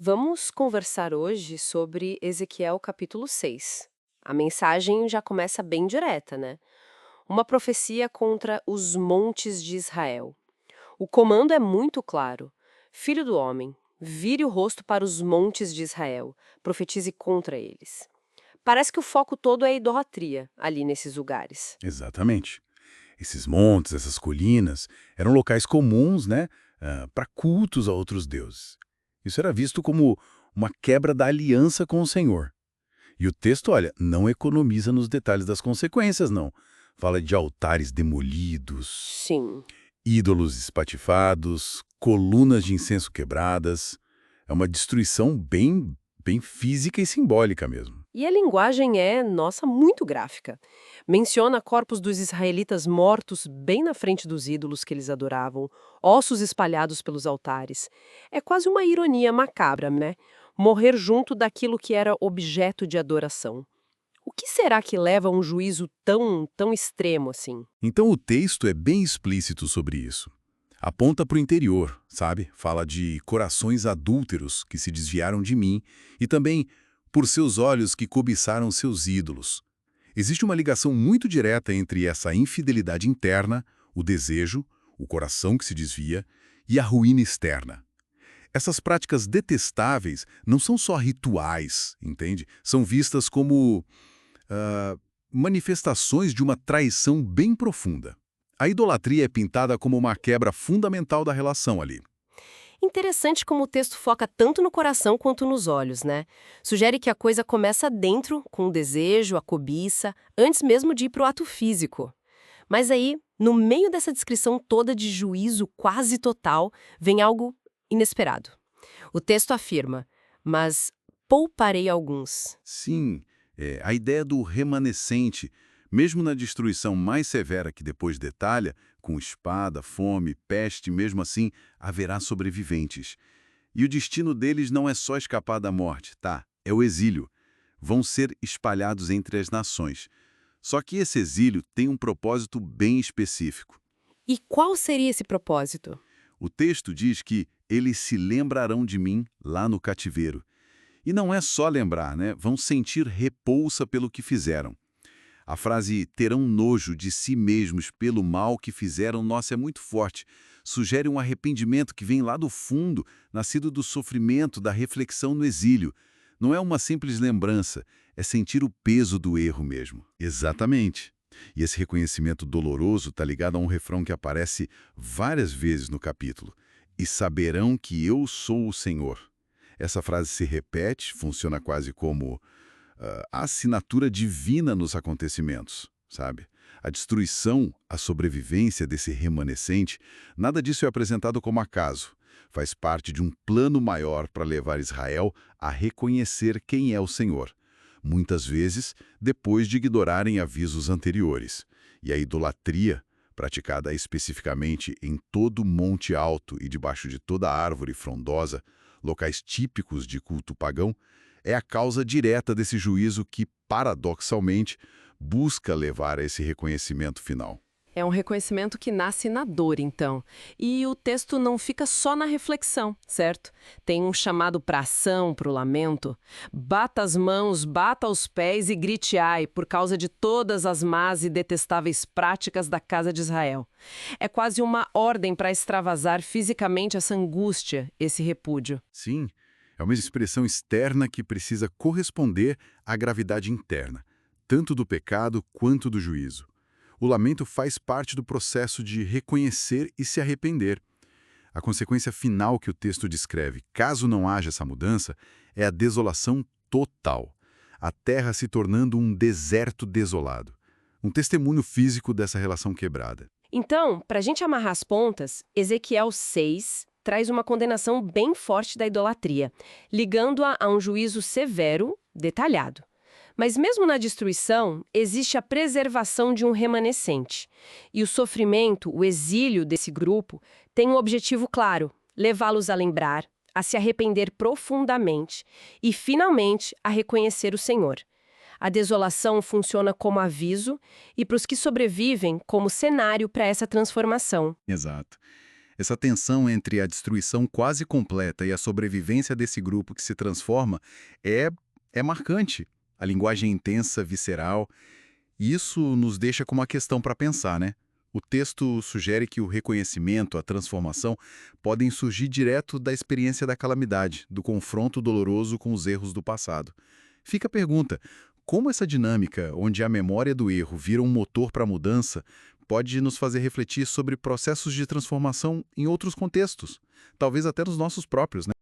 Vamos conversar hoje sobre Ezequiel capítulo 6. A mensagem já começa bem direta, né? Uma profecia contra os montes de Israel. O comando é muito claro. Filho do homem, vire o rosto para os montes de Israel, profetize contra eles. Parece que o foco todo é a idolatria ali nesses lugares. Exatamente. Esses montes, essas colinas, eram locais comuns, né, para cultos a outros deuses. Isso era visto como uma quebra da aliança com o Senhor. E o texto, olha, não economiza nos detalhes das consequências, não. Fala de altares demolidos, Sim. ídolos espatifados, colunas de incenso quebradas. É uma destruição bem física e simbólica mesmo. E a linguagem é, nossa, muito gráfica. Menciona corpos dos israelitas mortos bem na frente dos ídolos que eles adoravam, ossos espalhados pelos altares. É quase uma ironia macabra, né? Morrer junto daquilo que era objeto de adoração. O que será que leva a um juízo tão extremo assim? Então o texto é bem explícito sobre isso. Aponta para o interior, sabe? Fala de corações adúlteros que se desviaram de mim e também por seus olhos que cobiçaram seus ídolos. Existe uma ligação muito direta entre essa infidelidade interna, o desejo, o coração que se desvia, e a ruína externa. Essas práticas detestáveis não são só rituais, entende? São vistas como ah, manifestações de uma traição bem profunda. A idolatria é pintada como uma quebra fundamental da relação ali. Interessante como o texto foca tanto no coração quanto nos olhos, né? Sugere que a coisa começa dentro, com o desejo, a cobiça, antes mesmo de ir para o ato físico. Mas aí, no meio dessa descrição toda de juízo quase total, vem algo inesperado. O texto afirma: Mas pouparei alguns. Sim, a ideia do remanescente, mesmo na destruição mais severa que depois detalha, com espada, fome, peste, mesmo assim, haverá sobreviventes. E o destino deles não é só escapar da morte, tá? É o exílio. Vão ser espalhados entre as nações. Só que esse exílio tem um propósito bem específico. E qual seria esse propósito? O texto diz que eles se lembrarão de mim lá no cativeiro. E não é só lembrar, né? Vão sentir repulsa pelo que fizeram. A frase terão nojo de si mesmos pelo mal que fizeram, nossa, é muito forte. Sugere um arrependimento que vem lá do fundo, nascido do sofrimento, da reflexão no exílio. Não é uma simples lembrança, é sentir o peso do erro mesmo. Exatamente. E esse reconhecimento doloroso está ligado a um refrão que aparece várias vezes no capítulo. E saberão que eu sou o Senhor. Essa frase se repete, funciona quase como a assinatura divina nos acontecimentos, sabe? A destruição, a sobrevivência desse remanescente, nada disso é apresentado como acaso. Faz parte de um plano maior para levar Israel a reconhecer quem é o Senhor. Muitas vezes, depois de ignorarem avisos anteriores. E a idolatria, praticada especificamente em todo monte alto e debaixo de toda árvore frondosa, locais típicos de culto pagão, é a causa direta desse juízo que, paradoxalmente, busca levar a esse reconhecimento final. É um reconhecimento que nasce na dor, então. E o texto não fica só na reflexão, certo? Tem um chamado para ação, para o lamento. Bata as mãos, bata os pés e grite ai, por causa de todas as más e detestáveis práticas da casa de Israel. É quase uma ordem para extravasar fisicamente essa angústia, esse repúdio. Sim, é uma expressão externa que precisa corresponder à gravidade interna, tanto do pecado quanto do juízo. O lamento faz parte do processo de reconhecer e se arrepender. A consequência final que o texto descreve, caso não haja essa mudança, é a desolação total. A terra se tornando um deserto desolado. Um testemunho físico dessa relação quebrada. Então, para a gente amarrar as pontas, Ezequiel 6 traz uma condenação bem forte da idolatria, ligando-a a um juízo severo, detalhado. Mas mesmo na destruição, existe a preservação de um remanescente. E o sofrimento, o exílio desse grupo, tem um objetivo claro: levá-los a lembrar, a se arrepender profundamente e, finalmente, a reconhecer o Senhor. A desolação funciona como aviso e, para os que sobrevivem, como cenário para essa transformação. Exato. Essa tensão entre a destruição quase completa e a sobrevivência desse grupo que se transforma é, é marcante. A linguagem intensa, visceral. E isso nos deixa com uma questão para pensar, né? O texto sugere que o reconhecimento, a transformação, podem surgir direto da experiência da calamidade, do confronto doloroso com os erros do passado. Fica a pergunta: como essa dinâmica, onde a memória do erro vira um motor para a mudança, pode nos fazer refletir sobre processos de transformação em outros contextos, talvez até nos nossos próprios, né?